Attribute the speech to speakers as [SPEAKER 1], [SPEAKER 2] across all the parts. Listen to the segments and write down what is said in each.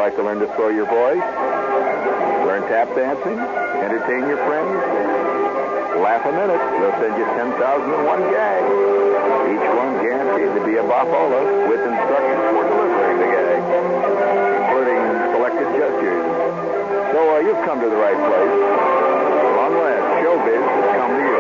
[SPEAKER 1] like to learn to throw your voice, learn tap dancing, entertain your friends, laugh a minute, they'll send you 10,001 gags. Each one guaranteed to be a boffola with instructions for delivering the gag, including selected gestures. So you've come to the right place. Long last, showbiz has come to you.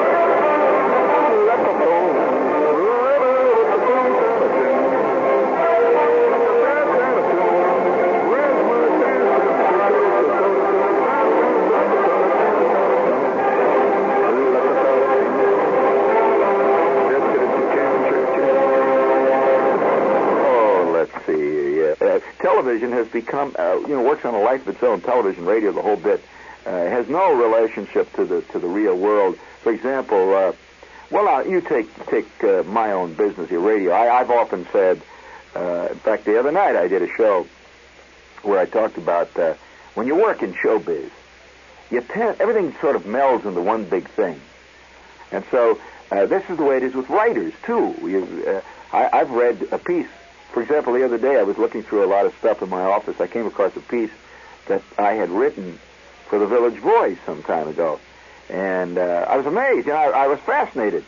[SPEAKER 1] Television has become, works on a life of its own. Television, radio, the whole bit, has no relationship to the real world. For example, you take my own business here, radio. I've often said, in fact, the other night I did a show where I talked about when you work in showbiz, everything sort of melds into one big thing. And so this is the way it is with writers too. I've read a piece. For example, the other day I was looking through a lot of stuff in my office. I came across a piece that I had written for the Village Voice some time ago, and I was amazed. I was fascinated.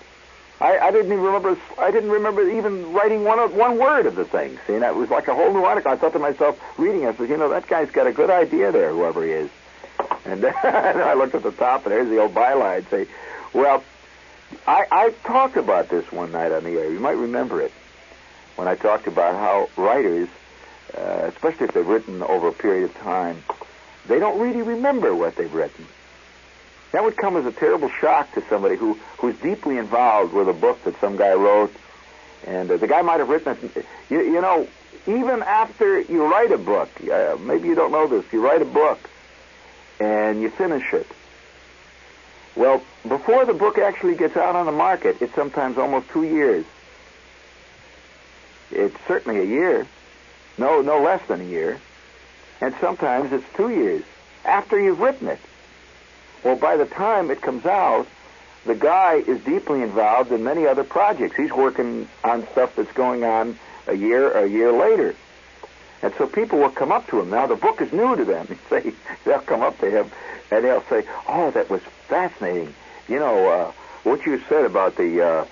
[SPEAKER 1] I didn't even remember. I didn't remember even writing one word of the thing. See, and it was like a whole new article. I thought to myself, reading it, I said, that guy's got a good idea there, whoever he is. And then I looked at the top, and there's the old byline. Say, well, I talked about this one night on the air. You might remember it. When I talked about how writers, especially if they've written over a period of time, they don't really remember what they've written. That would come as a terrible shock to somebody who's deeply involved with a book that some guy wrote, and the guy might have written it. Even after you write a book, maybe you don't know this, you write a book and you finish it. Well, before the book actually gets out on the market, it's sometimes almost 2 years. It's certainly a year. No less than a year. And sometimes it's 2 years after you've written it. Well, by the time it comes out, the guy is deeply involved in many other projects. He's working on stuff that's going on a year later. And so people will come up to him. Now, the book is new to them. They'll come up to him and they'll say, "Oh, that was fascinating. What you said about the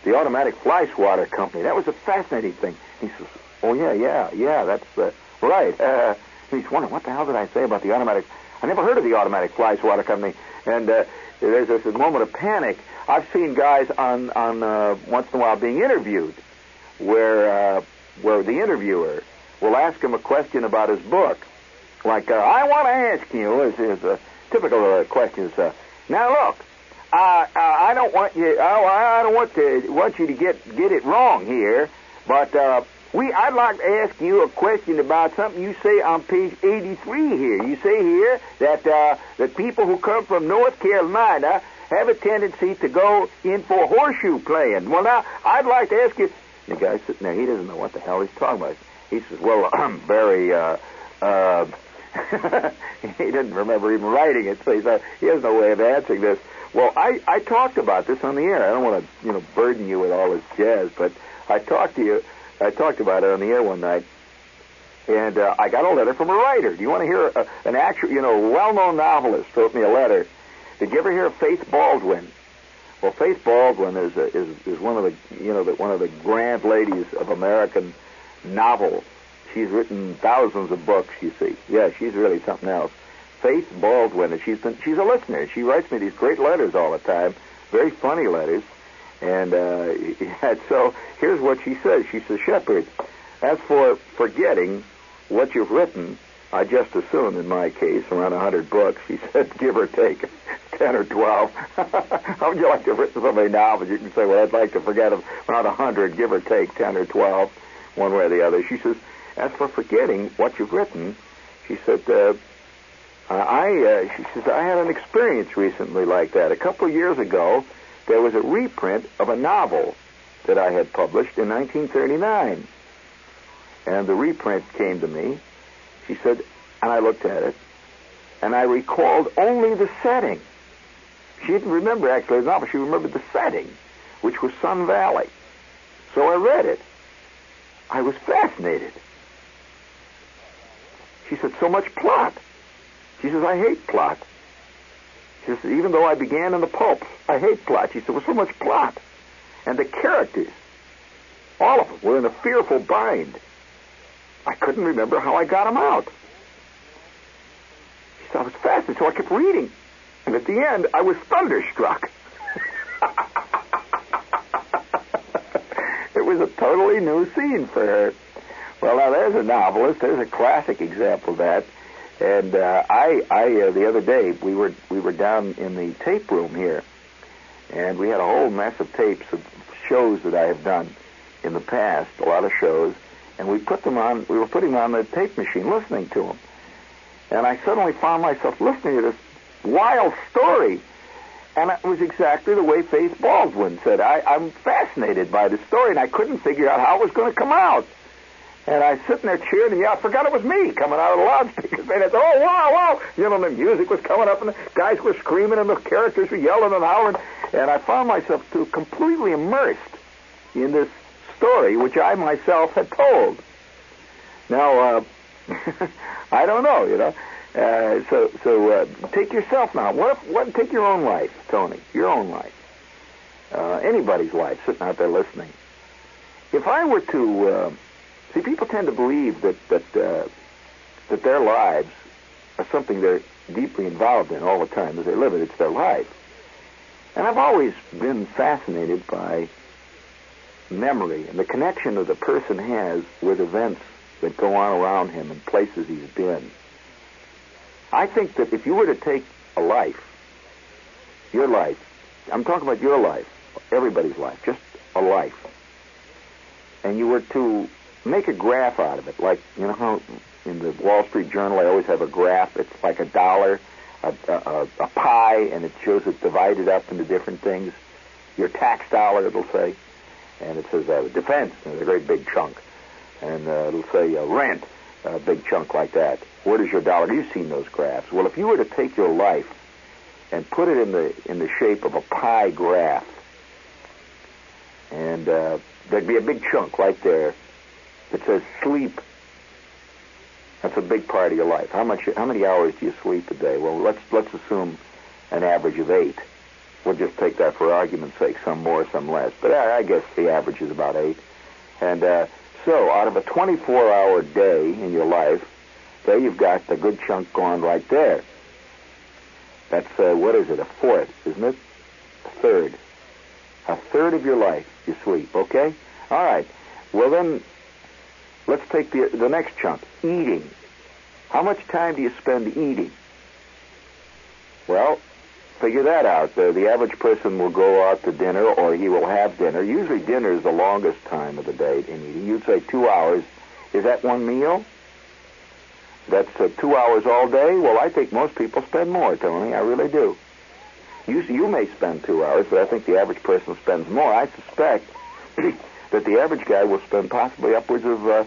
[SPEAKER 1] automatic fly swatter company. That was a fascinating thing." He says, "Oh, yeah, that's right." He's wondering, what the hell did I say about the automatic? I never heard of the automatic fly swatter company. And there's this moment of panic. I've seen guys on once in a while being interviewed where the interviewer will ask him a question about his book. Like, I want to ask you, is a typical question is, now look, I don't want you. I don't want you to get it wrong here, but I'd like to ask you a question about something you say on page 83 here. You say here that people who come from North Carolina have a tendency to go in for horseshoe playing. Well, now I'd like to ask you. The guy's sitting there. He doesn't know what the hell he's talking about. He says, "Well, I'm very." He didn't remember even writing it, so he has no way of answering this. Well, I talked about this on the air. I don't want to, burden you with all this jazz, but I talked about it on the air one night, and I got a letter from a writer. Do you want to hear an actual, well-known novelist wrote me a letter? Did you ever hear of Faith Baldwin? Well, Faith Baldwin is one of the grand ladies of American novel. She's written thousands of books. You see, yeah, she's really something else. Faith Baldwin, and she's a listener. She writes me these great letters all the time, very funny letters. And so here's what she says. She says, "Shepard, as for forgetting what you've written, I just assume, in my case, around 100 books," she said, "give or take 10 or 12. How would you like to have written so many novels? You can say, well, I'd like to forget around 100, give or take 10 or 12, one way or the other." She says, "As for forgetting what you've written," she said, she says, "I had an experience recently like that. A couple of years ago, there was a reprint of a novel that I had published in 1939. And the reprint came to me," she said, "and I looked at it, and I recalled only the setting." She didn't remember actually the novel. She remembered the setting, which was Sun Valley. So I read it. I was fascinated. She said, so much plot. She says, I hate plot. She says, even though I began in the pulp, I hate plot. She said, with so much plot. And the characters, all of them, were in a fearful bind. I couldn't remember how I got them out. She said, I was fascinated, so I kept reading. And at the end, I was thunderstruck. It was a totally new scene for her. Well, now there's a novelist. There's a classic example of that. And the other day we were down in the tape room here, and we had a whole mess of tapes of shows that I have done in the past, a lot of shows, and we put them on. We were putting them on the tape machine, listening to them, and I suddenly found myself listening to this wild story, and it was exactly the way Faith Baldwin said. I'm fascinated by the story, and I couldn't figure out how it was going to come out. And I was sitting there cheering, and yeah, I forgot it was me coming out of the loudspeakers. And it's, oh, wow, wow. You know, the music was coming up, and the guys were screaming, and the characters were yelling and howling. And I found myself completely immersed in this story, which I myself had told. Now, I don't know, you know. So take yourself now. Take your own life, Tony, your own life. Anybody's life, sitting out there listening. If I were to... See, people tend to believe that their lives are something they're deeply involved in all the time as they live it. It's their life. And I've always been fascinated by memory and the connection that the person has with events that go on around him and places he's been. I think that if you were to take a life, your life, I'm talking about your life, everybody's life, just a life, and you were to make a graph out of it, like, you know how in the Wall Street Journal I always have a graph. It's like a dollar, a pie, and it shows it divided up into different things. Your tax dollar, it'll say, and it says defense, a great big chunk, and it'll say rent, a big chunk like that. Where does your dollar? You've seen those graphs. Well, if you were to take your life and put it in the shape of a pie graph, and there'd be a big chunk right there. It says sleep. That's a big part of your life. How many hours do you sleep a day? Well, let's assume an average of 8. We'll just take that for argument's sake, some more, some less. But I guess the average is about 8. And so out of a 24-hour day in your life, there you've got the good chunk gone right there. That's, what is it, a fourth, isn't it? A third. A third of your life you sleep, okay? All right. Well, then... let's take the next chunk, eating. How much time do you spend eating? Well, figure that out. The average person will go out to dinner, or he will have dinner. Usually dinner is the longest time of the day in eating. You'd say 2 hours. Is that one meal? That's 2 hours all day? Well, I think most people spend more, Tony. I really do. You may spend 2 hours, but I think the average person spends more. I suspect... that the average guy will spend possibly upwards of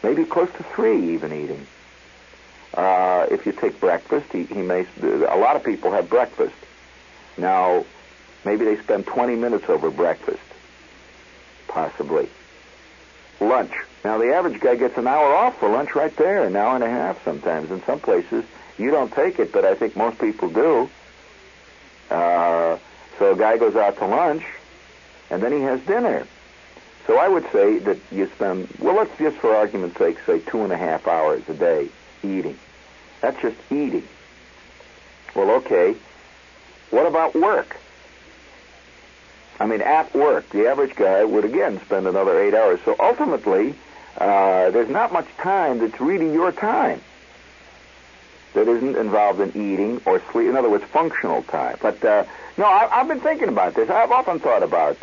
[SPEAKER 1] maybe close to 3 even eating. If you take breakfast, he may... a lot of people have breakfast. Now, maybe they spend 20 minutes over breakfast. Possibly. Lunch. Now, the average guy gets an hour off for lunch right there, an hour and a half sometimes. In some places, you don't take it, but I think most people do. So a guy goes out to lunch, and then he has dinner. So I would say that you spend, well, let's just for argument's sake say 2.5 hours a day eating. That's just eating. Well, okay. What about work? I mean, at work, the average guy would again spend another 8 hours. So ultimately, there's not much time that's really your time that isn't involved in eating or sleep. In other words, functional time. But no, I've been thinking about this. I've often thought about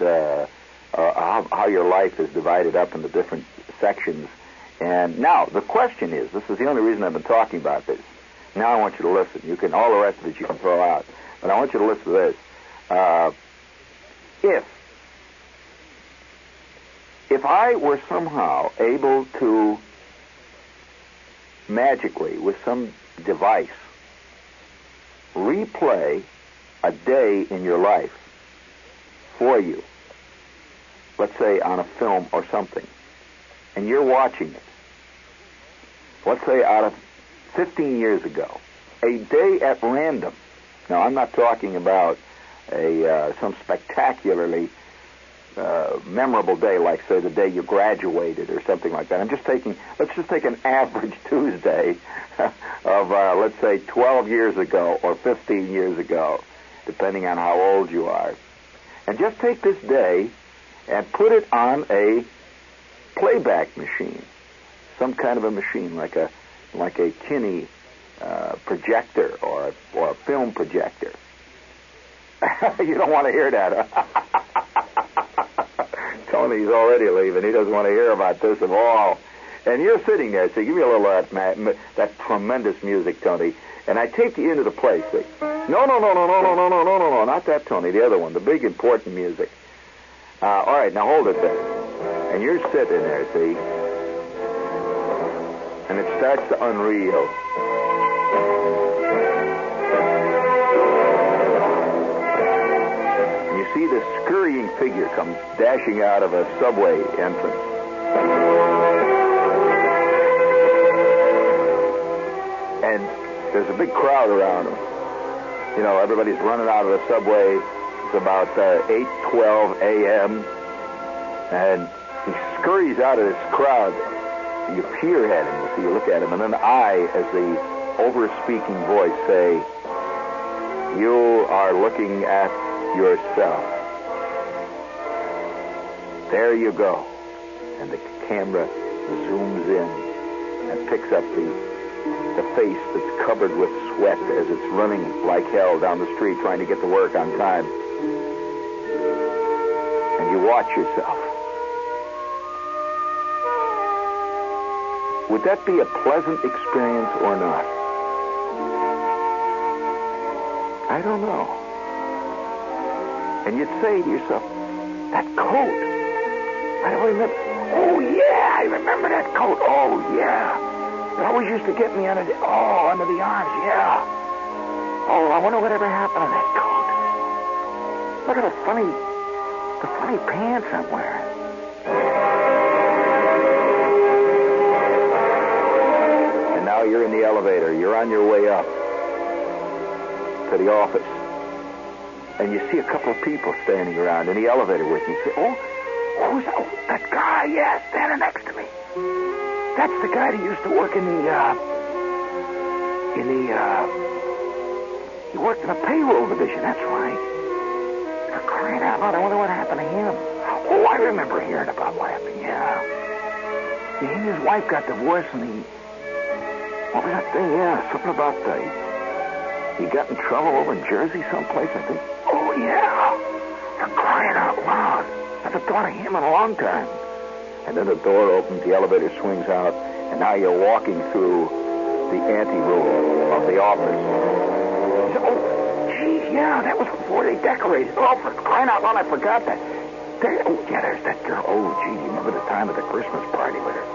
[SPEAKER 1] how your life is divided up into different sections. And now, the question is, this is the only reason I've been talking about this. Now I want you to listen. You can, all the rest of it you can throw out. But I want you to listen to this. If I were somehow able to magically, with some device, replay a day in your life for you, let's say on a film or something, and you're watching it, let's say out of 15 years ago, a day at random. Now, I'm not talking about some spectacularly memorable day, like, say, the day you graduated or something like that. Let's just take an average Tuesday of, let's say, 12 years ago or 15 years ago, depending on how old you are. And just take this day and put it on a playback machine, some kind of a machine like a Kinney projector or a film projector. You don't want to hear that, huh? Tony's already leaving. He doesn't want to hear about this at all. And you're sitting there, see, give me a little of that tremendous music, Tony. And I take you into the place, see. No, not that, Tony, the other one, the big important music. All right, now hold it there. And you're sitting there, see. And it starts to unreel. And you see this scurrying figure come dashing out of a subway entrance. And there's a big crowd around him. You know, everybody's running out of the subway. It's about 8:12 a.m. And he scurries out of this crowd. You peer at him, so you look at him, and then I, as the over-speaking voice, say, "You are looking at yourself. There you go." And the camera zooms in and picks up the face that's covered with sweat as it's running like hell down the street trying to get to work on time. And you watch yourself. Would that be a pleasant experience or not? I don't know. And you'd say to yourself, that coat. I remember. Oh, yeah, I remember that coat. Oh, yeah. It always used to get me under the arms, yeah. Oh, I wonder whatever happened to that coat. Look at the funny pants I'm wearing. And now you're in the elevator. You're on your way up to the office. And you see a couple of people standing around in the elevator with you. You say, who's that? Oh, that guy, yeah, standing next to me. That's the guy that used to work he worked in the payroll division, that's right. For crying out loud, I wonder what happened to him. Oh, I remember hearing about what happened, yeah. He and his wife got divorced and what was that thing? Yeah, something about he got in trouble over in Jersey someplace, I think. Oh, yeah. For crying out loud. I haven't thought of him in a long time. And then the door opens, the elevator swings out, and now you're walking through the anteroom of the office. He said, oh, geez, yeah, that was before they decorated. Oh, for crying out loud, I forgot that. There's that girl. Oh, gee, you remember the time of the Christmas party with her?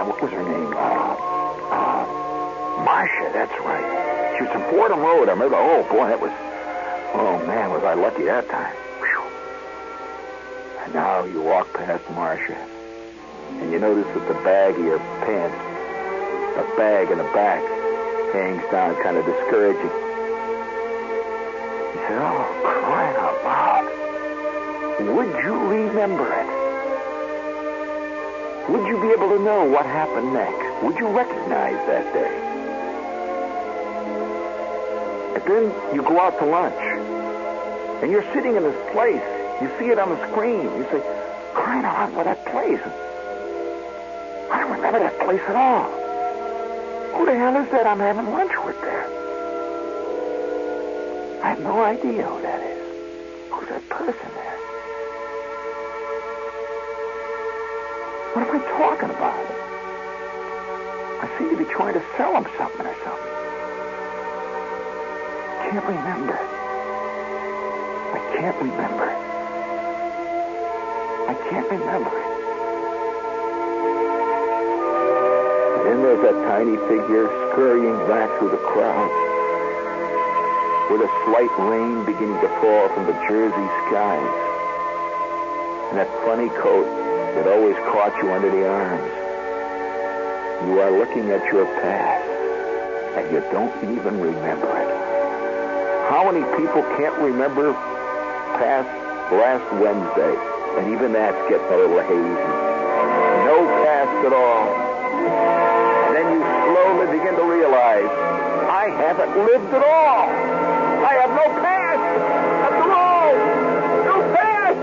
[SPEAKER 1] What was her name? Marcia, that's right. She was from Fordham Road. I remember, oh, boy, man, was I lucky that time. And now you walk past Marcia, and you notice that the bag of your pants, the bag in the back, hangs down kind of discouraging. You say, oh, crying out loud. Would you remember it? Would you be able to know what happened next? Would you recognize that day? And then you go out to lunch, and you're sitting in this place. You see it on the screen. You say, crying out for that place. I don't remember that place at all. Who the hell is that I'm having lunch with there? I have no idea who that is. Who's that person there? What am I talking about? I seem to be trying to sell him something or something. Can't remember. I can't remember. I can't remember it. And then there's that tiny figure scurrying back through the crowd with a slight rain beginning to fall from the Jersey skies. And that funny coat that always caught you under the arms. You are looking at your past, and you don't even remember it. How many people can't remember past last Wednesday? And even that's getting a little hazy. No past at all. And then you slowly begin to realize, I haven't lived at all. I have no past. After all, no past.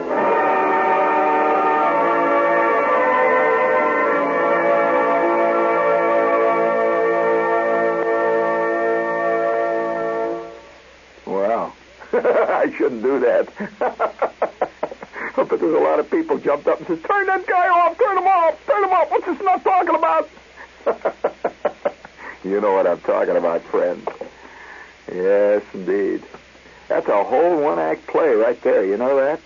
[SPEAKER 1] Wow. I shouldn't do that. But there's a lot of people jumped up and says, turn that guy off, turn him off, turn him off. What's this not talking about? You know what I'm talking about, friends. Yes, indeed. That's a whole one-act play right there. You know that?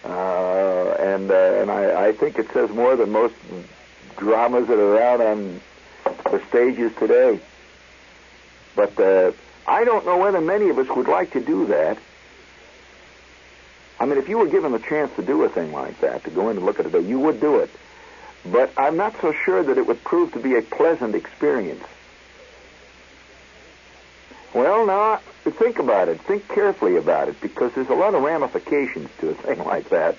[SPEAKER 1] And I think it says more than most dramas that are out on the stages today. But I don't know whether many of us would like to do that. I mean, if you were given the chance to do a thing like that, to go in and look at it, you would do it. But I'm not so sure that it would prove to be a pleasant experience. Well, now, think about it. Think carefully about it, because there's a lot of ramifications to a thing like that.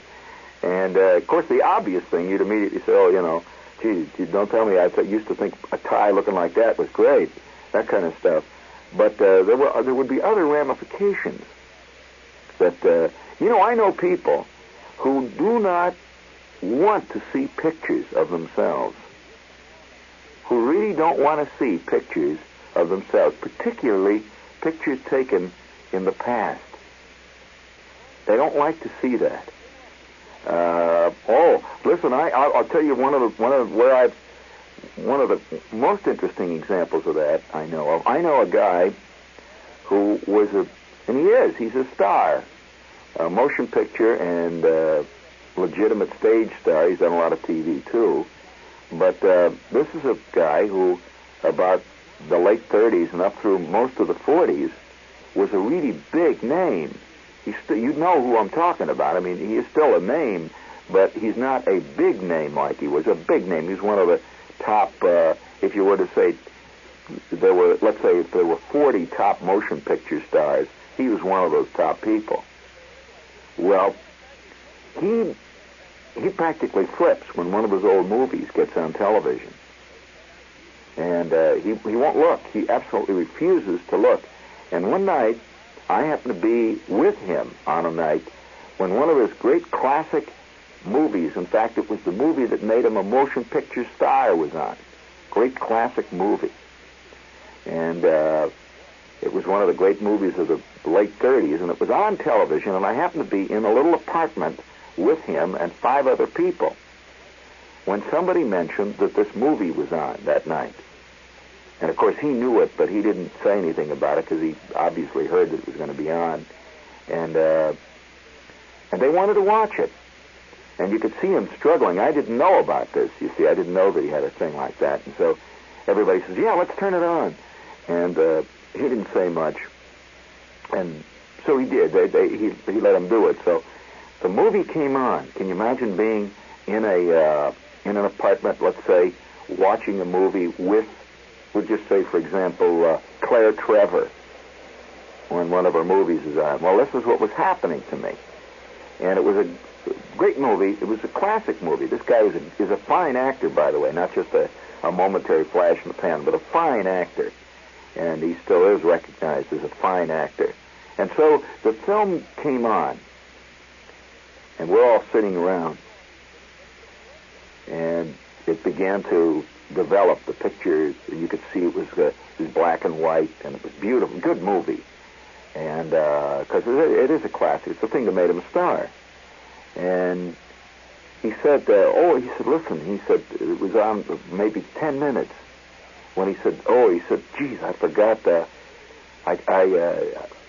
[SPEAKER 1] And, of course, the obvious thing, you'd immediately say, oh, you know, gee, don't tell me I used to think a tie looking like that was great, that kind of stuff. But there would be other ramifications that... I know people who do not want to see pictures of themselves, who really don't want to see pictures of themselves, particularly pictures taken in the past. They don't like to see that. Listen, I'll tell you one of the most interesting examples of that I know of. I know a guy who was he's a star. A motion picture and legitimate stage star. He's done a lot of TV, too. But this is a guy who, about the late 30s and up through most of the 40s, was a really big name. You know who I'm talking about. I mean, he is still a name, but he's not a big name like he was. A big name. He's one of the top, if you were to say, let's say if there were 40 top motion picture stars, he was one of those top people. Well, he practically flips when one of his old movies gets on television. And he won't look. He absolutely refuses to look. And one night, I happened to be with him on a night when one of his great classic movies, in fact, it was the movie that made him a motion picture star, was on. Great classic movie. And it was one of the great movies of the late 30s, and it was on television, and I happened to be in a little apartment with him and 5 other people when somebody mentioned that this movie was on that night. And, of course, he knew it, but he didn't say anything about it because he obviously heard that it was going to be on. And they wanted to watch it. And you could see him struggling. I didn't know about this, you see. I didn't know that he had a thing like that. And so everybody says, yeah, let's turn it on. And he didn't say much. And so he did. He let him do it. So the movie came on. Can you imagine being in an apartment, let's say, watching a movie with, we'll just say, for example, Claire Trevor, when one of her movies is on. Well, this is what was happening to me. And it was a great movie. It was a classic movie. This guy is a fine actor, by the way, not just a momentary flash in the pan, but a fine actor. And he still is recognized as a fine actor. And so the film came on, and we're all sitting around, and it began to develop. The picture, you could see it was black and white, and it was beautiful, good movie. And because it is a classic, it's the thing that made him a star. And he said, listen, he said, it was on maybe 10 minutes. When he said, geez, I forgot I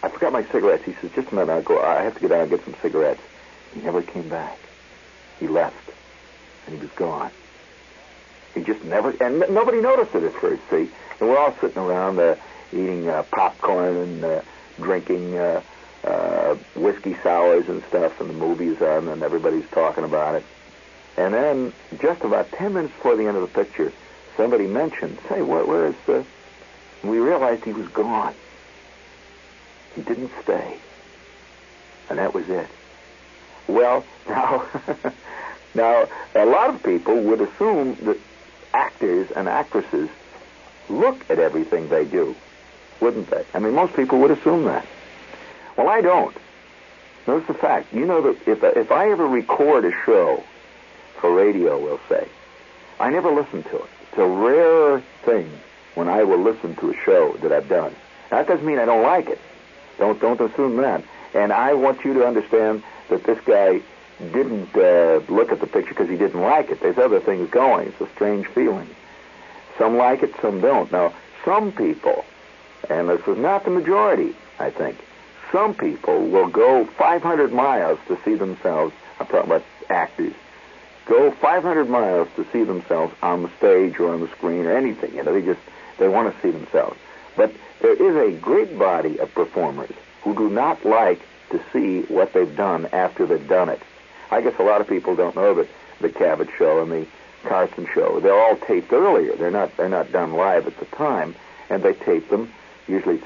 [SPEAKER 1] forgot my cigarettes. He says, just a minute, I have to get out and get some cigarettes. He never came back. He left, and he was gone. He just never, and nobody noticed it at first, see? And we're all sitting around eating popcorn and drinking whiskey sours and stuff, and the movie's on, and everybody's talking about it. And then, just about 10 minutes before the end of the picture, somebody mentioned, say, where is the... We realized he was gone. He didn't stay. And that was it. Well, now, now, a lot of people would assume that actors and actresses look at everything they do, wouldn't they? I mean, most people would assume that. Well, I don't. Notice the fact. You know that if I ever record a show for radio, we'll say, I never listen to it. It's a rare thing when I will listen to a show that I've done. That doesn't mean I don't like it. Don't assume that. And I want you to understand that this guy didn't look at the picture because he didn't like it. There's other things going. It's a strange feeling. Some like it, some don't. Now, some people, and this is not the majority, I think, some people will go 500 miles to see themselves, I'm talking about actors, go 500 miles to see themselves on the stage or on the screen or anything. You know, they want to see themselves. But there is a great body of performers who do not like to see what they've done after they've done it. I guess a lot of people don't know that the Cabot Show and the Carson Show, they're all taped earlier. They're not done live at the time, and they tape them usually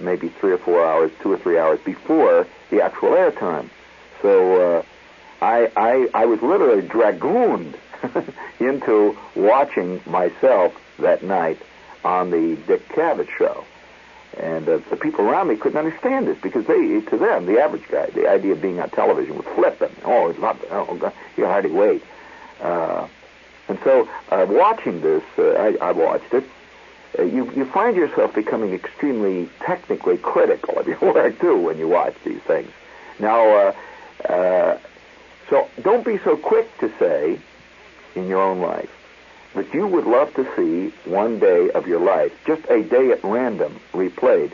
[SPEAKER 1] maybe 3 or 4 hours, 2 or 3 hours before the actual airtime. So I was literally dragooned into watching myself that night on the Dick Cabot Show. And the people around me couldn't understand this because to them, the average guy, the idea of being on television was flippant. Oh, it's not, oh God, you hardly wait. And so watching this, I watched it. You find yourself becoming extremely technically critical of your work, too, when you watch these things. Now, so don't be so quick to say in your own life that you would love to see one day of your life, just a day at random, replayed.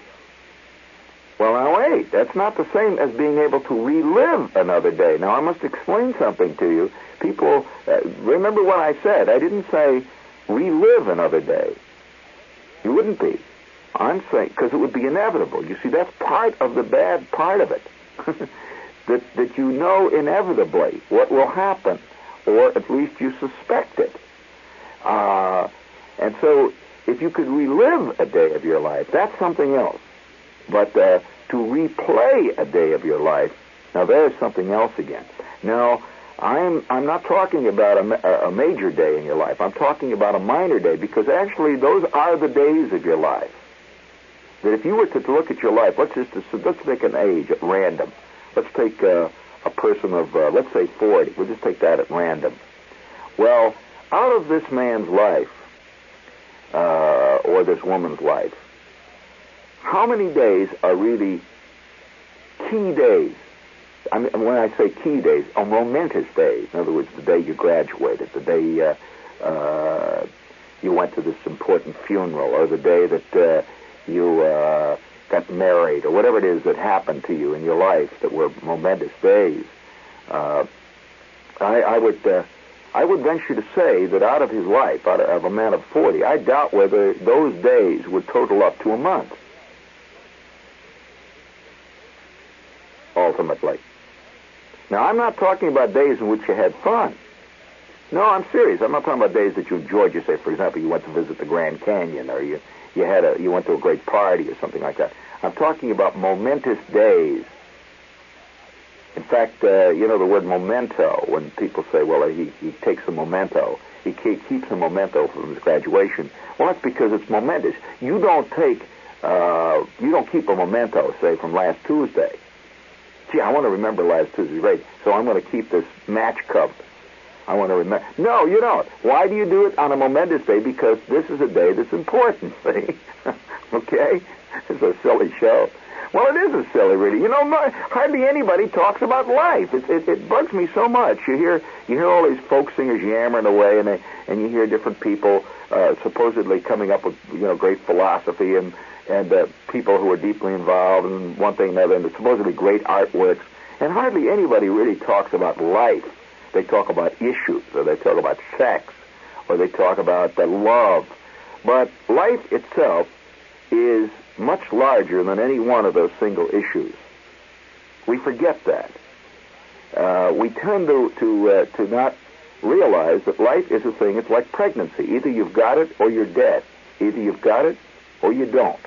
[SPEAKER 1] Well, now wait, that's not the same as being able to relive another day. Now, I must explain something to you. People, remember what I said. I didn't say relive another day. You wouldn't be. I'm saying, because it would be inevitable. You see, that's part of the bad part of it. that you know inevitably what will happen, or at least you suspect it. And so, if you could relive a day of your life, that's something else. But to replay a day of your life, now there's something else again. Now, I'm not talking about a major day in your life. I'm talking about a minor day, because actually those are the days of your life. That if you were to look at your life, let's take an age at random. Let's take a person of, let's say 40. We'll just take that at random. Well, out of this man's life, or this woman's life, how many days are really key days? I mean, when I say key days, are momentous days. In other words, the day you graduated, the day you went to this important funeral, or the day that you got married, or whatever it is that happened to you in your life that were momentous days. I would venture to say that out of his life, out of a man of 40, I doubt whether those days would total up to a month. Ultimately. Now, I'm not talking about days in which you had fun. No, I'm serious. I'm not talking about days that you enjoyed. You say, for example, you went to visit the Grand Canyon, or you went to a great party or something like that. I'm talking about momentous days. In fact, you know the word memento, when people say, well, he takes a memento. He keeps a memento from his graduation. Well, that's because it's momentous. You don't keep a memento, say, from last Tuesday. Gee, I want to remember last Tuesday, right? So I'm going to keep this match cup. I want to remember. No, you don't. Why do you do it on a momentous day? Because this is a day that's important, see? Okay? It's a silly show. Well, it is a silly, really. You know, hardly anybody talks about life. It bugs me so much. You hear all these folk singers yammering away, and you hear different people supposedly coming up with great philosophy and people who are deeply involved in one thing or another, and supposedly great artworks. And hardly anybody really talks about life. They talk about issues, or they talk about sex, or they talk about love. But life itself is much larger than any one of those single issues. We forget that. We tend to not realize that life is a thing. It's like pregnancy. Either you've got it or you're dead. Either you've got it or you don't.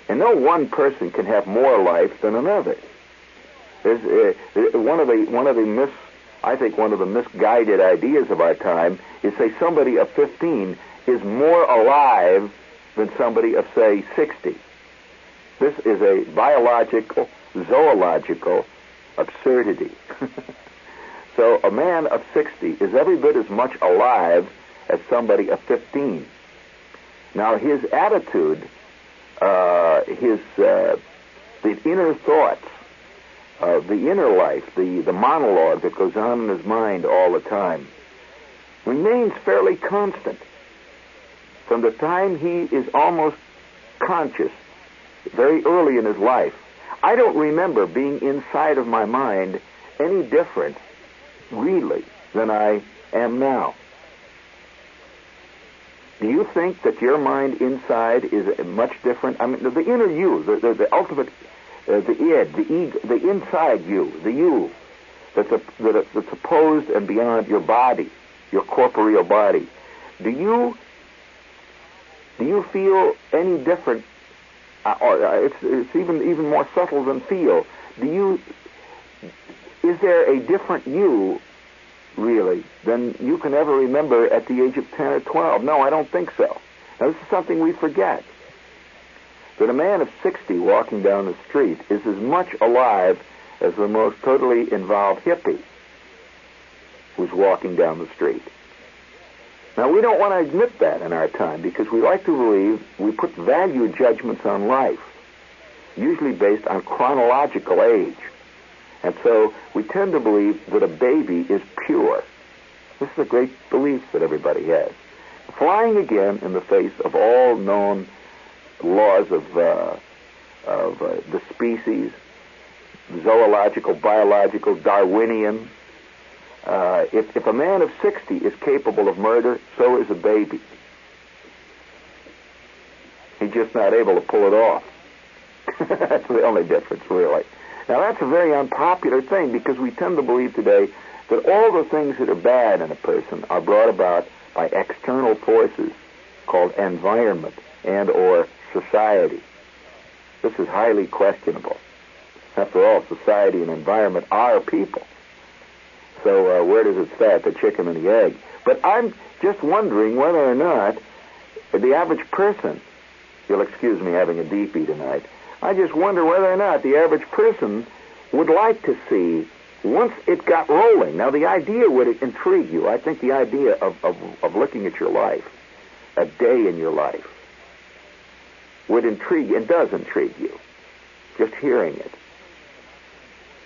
[SPEAKER 1] And no one person can have more life than another. There's one of the misguided ideas of our time is, say, somebody of 15 is more alive than somebody of, say, 60. This is a biological, zoological absurdity. So a man of 60 is every bit as much alive as somebody of 15. Now his attitude, the inner thoughts, the inner life, the monologue that goes on in his mind all the time, remains fairly constant. From the time he is almost conscious, very early in his life, I don't remember being inside of my mind any different, really, than I am now. Do you think that your mind inside is much different? I mean, the inner you, the ultimate, the id, the ego, the inside you, the you, that's opposed and beyond your body, your corporeal body. Do you feel any different? It's even more subtle than feel. Is there a different you, really, than you can ever remember at the age of 10 or 12? No, I don't think so. Now, this is something we forget. That a man of 60 walking down the street is as much alive as the most totally involved hippie who's walking down the street. Now, we don't want to admit that in our time because we like to believe we put value judgments on life, usually based on chronological age. And so we tend to believe that a baby is pure. This is a great belief that everybody has. Flying again in the face of all known laws of the species, zoological, biological, Darwinian. If a man of 60 is capable of murder, so is a baby. He's just not able to pull it off. That's the only difference, really. Now, that's a very unpopular thing because we tend to believe today that all the things that are bad in a person are brought about by external forces called environment and or society. This is highly questionable. After all, society and environment are people. So where does it start, the chicken and the egg? But I'm just wondering whether or not the average person, you'll excuse me having a deepie tonight, I just wonder whether or not the average person would like to see, once it got rolling, now the idea would intrigue you. I think the idea of looking at your life, a day in your life, would intrigue, and does intrigue you. Just hearing it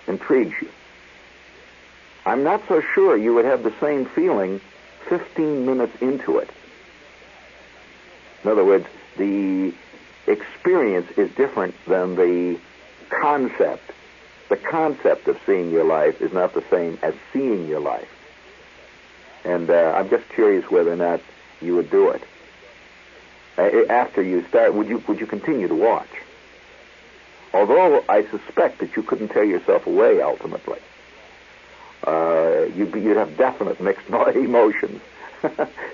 [SPEAKER 1] intrigues you. I'm not so sure you would have the same feeling 15 minutes into it. In other words, the experience is different than the concept. The concept of seeing your life is not the same as seeing your life. And I'm just curious whether or not you would do it. After you start, would you continue to watch? Although I suspect that you couldn't tear yourself away ultimately. You'd have definite mixed emotions.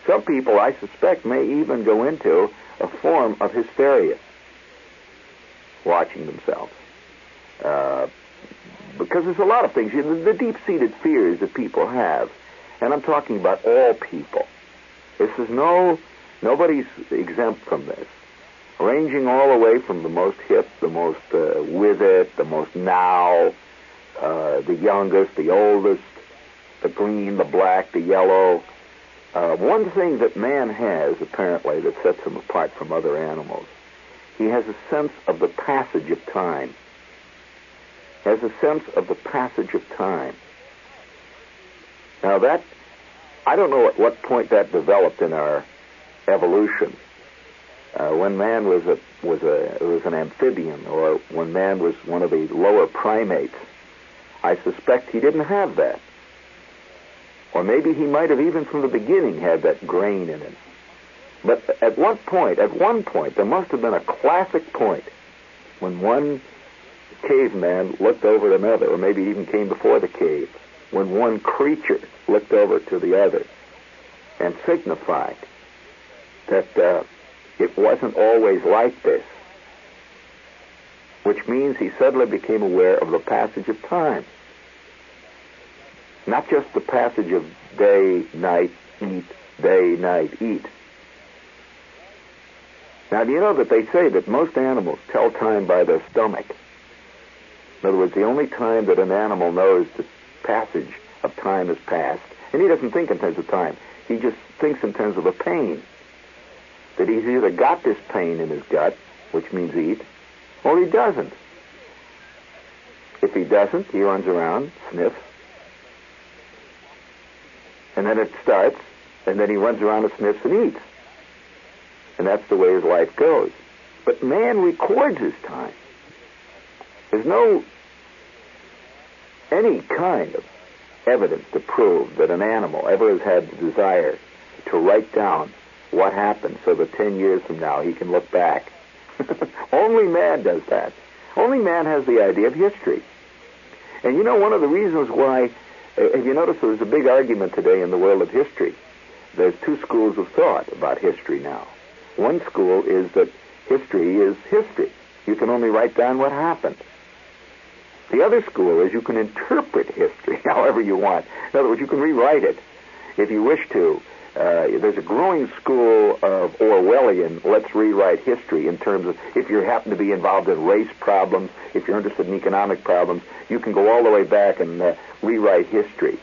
[SPEAKER 1] Some people, I suspect, may even go into a form of hysteria watching themselves. Because there's a lot of things, the deep-seated fears that people have, and I'm talking about all people. Nobody's exempt from this. Ranging all the way from the most hip, the most with it, the most now, the youngest, the oldest, the green, the black, the yellow. One thing that man has, apparently, that sets him apart from other animals, he has a sense of the passage of time. Has a sense of the passage of time. Now that, I don't know at what point that developed in our evolution. When man was an amphibian, or when man was one of the lower primates, I suspect he didn't have that. Or maybe he might have even from the beginning had that grain in him. But at one point, there must have been a classic point when one caveman looked over at another, or maybe even came before the cave, when one creature looked over to the other and signified that it wasn't always like this, which means he suddenly became aware of the passage of time. Not just the passage of day, night, eat, day, night, eat. Now, do you know that they say that most animals tell time by their stomach? In other words, the only time that an animal knows the passage of time has passed, and he doesn't think in terms of time, he just thinks in terms of a pain. That he's either got this pain in his gut, which means eat, or he doesn't. If he doesn't, he runs around, sniffs, and then it starts, and then he runs around and sniffs and eats. And that's the way his life goes. But man records his time. There's no any kind of evidence to prove that an animal ever has had the desire to write down what happened so that 10 years from now he can look back. Only man does that. Only man has the idea of history. And you know, one of the reasons why, have you noticed there's a big argument today in the world of history? There's two schools of thought about history now. One school is that history is history. You can only write down what happened. The other school is you can interpret history however you want. In other words, you can rewrite it if you wish to. There's a growing school of Orwellian, let's rewrite history in terms of if you happen to be involved in race problems, if you're interested in economic problems, you can go all the way back and rewrite history.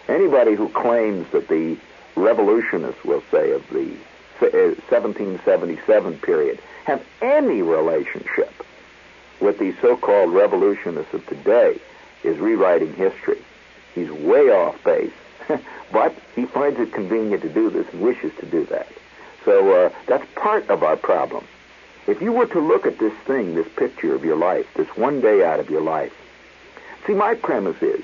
[SPEAKER 1] Anybody who claims that the revolutionists, we'll say, of the 1777 period have any relationship with the so-called revolutionists of today is rewriting history. He's way off base. But he finds it convenient to do this and wishes to do that. So that's part of our problem. If you were to look at this thing, this picture of your life, this one day out of your life, see, my premise is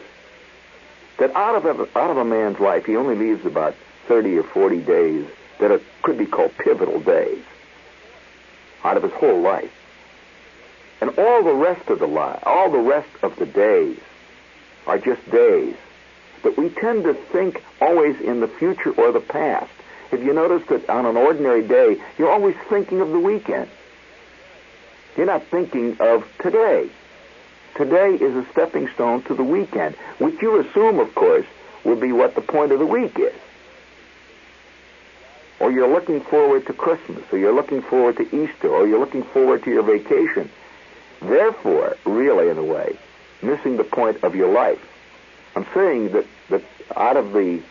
[SPEAKER 1] that out of a man's life, he only leaves about 30 or 40 days that could be called pivotal days out of his whole life. And all the rest of the days are just days. But we tend to think always in the future or the past. Have you noticed that on an ordinary day, you're always thinking of the weekend? You're not thinking of today. Today is a stepping stone to the weekend, which you assume, of course, will be what the point of the week is. Or you're looking forward to Christmas, or you're looking forward to Easter, or you're looking forward to your vacation. Therefore, really, in a way, missing the point of your life. I'm saying that out of the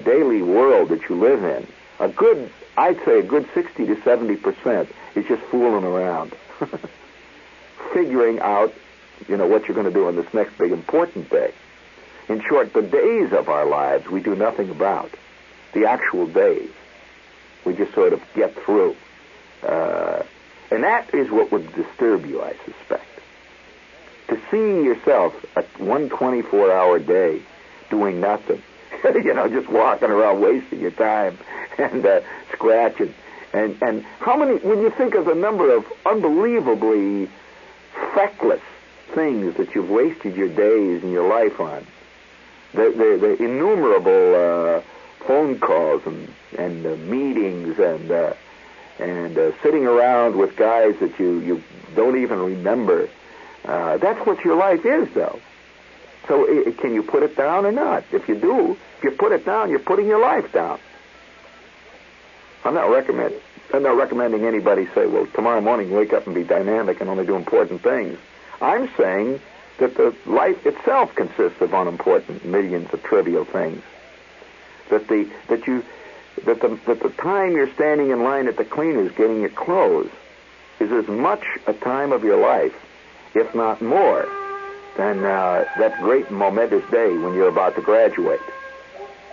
[SPEAKER 1] daily world that you live in, I'd say a good 60 to 70% is just fooling around, figuring out, what you're going to do on this next big important day. In short, the days of our lives we do nothing about. The actual days we just sort of get through, and that is what would disturb you, I suspect. To see yourself a 124-hour day doing nothing, just walking around wasting your time and scratching. And how many, when you think of the number of unbelievably feckless things that you've wasted your days and your life on, the innumerable phone calls and meetings and sitting around with guys that you don't even remember. That's what your life is, though. So can you put it down or not? If you do, if you put it down, you're putting your life down. I'm not recommending anybody say, well, tomorrow morning wake up and be dynamic and only do important things. I'm saying that the life itself consists of unimportant millions of trivial things. That the time you're standing in line at the cleaners getting your clothes is as much a time of your life, if not more, than that great momentous day when you're about to graduate.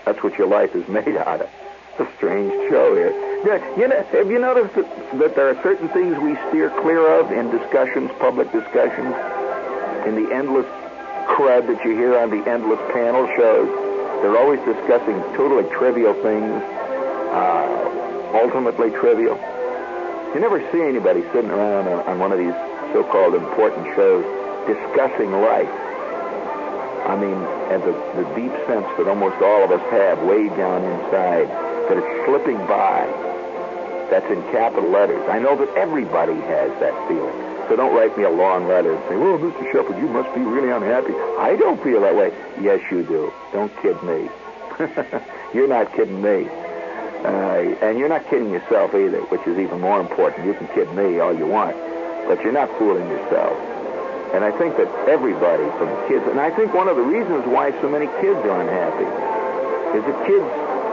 [SPEAKER 1] That's what your life is made out of. It's a strange show here. Have you noticed that there are certain things we steer clear of in discussions, public discussions, in the endless crud that you hear on the endless panel shows? They're always discussing totally trivial things, ultimately trivial. You never see anybody sitting around on one of these so-called important shows discussing life. I mean, and the deep sense that almost all of us have way down inside, that it's slipping by. That's in capital letters. I know that everybody has that feeling. So don't write me a long letter and say, well, Mr. Shepard, you must be really unhappy. I don't feel that way. Yes, you do. Don't kid me. You're not kidding me. And you're not kidding yourself either, which is even more important. You can kid me all you want, but you're not fooling yourself. And I think that everybody, from kids, and I think one of the reasons why so many kids are unhappy is that kids,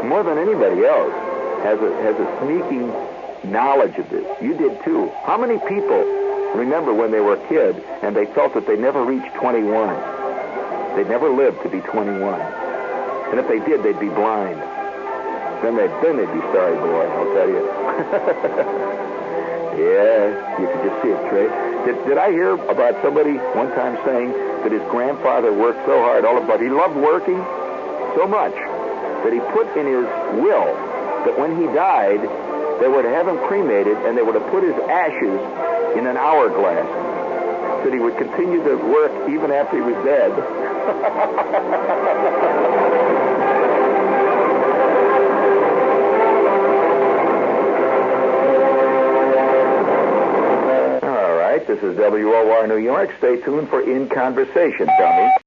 [SPEAKER 1] more than anybody else, has a sneaking knowledge of this. You did too. How many people remember when they were a kid and they felt that they never reached 21? They'd never lived to be 21. And if they did, they'd be blind. Then they'd be sorry, boy, I'll tell you. Yeah, you could just see it, Trey. Did I hear about somebody one time saying that his grandfather worked so hard, but he loved working so much that he put in his will that when he died, they were to have him cremated and they were to put his ashes in an hourglass, that he would continue to work even after he was dead. All right, this is WOR New York. Stay tuned for In Conversation, dummy.